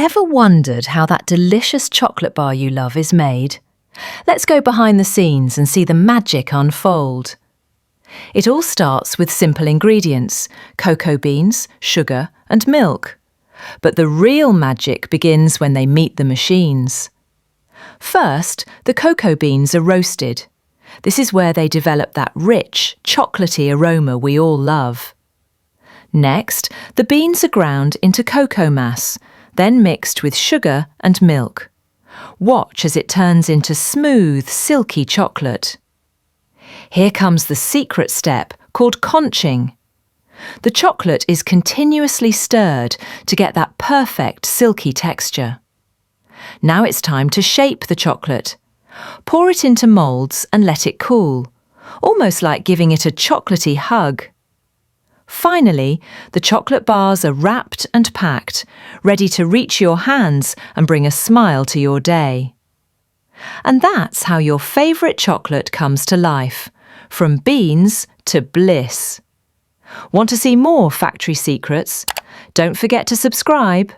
Ever wondered how that delicious chocolate bar you love is made? Let's go behind the scenes and see the magic unfold. It all starts with simple ingredients: cocoa beans, sugar and milk. But the real magic begins when they meet the machines. First, the cocoa beans are roasted. This is where they develop that rich, chocolatey aroma we all love. Next, the beans are ground into cocoa mass, then mixed with sugar and milk. Watch as it turns into smooth, silky chocolate. Here comes the secret step, called conching. The chocolate is continuously stirred to get that perfect silky texture. Now it's time to shape the chocolate. Pour it into moulds and let it cool, almost like giving it a chocolatey hug. Finally, the chocolate bars are wrapped and packed, ready to reach your hands and bring a smile to your day. And that's how your favourite chocolate comes to life, from beans to bliss. Want to see more factory secrets? Don't forget to subscribe.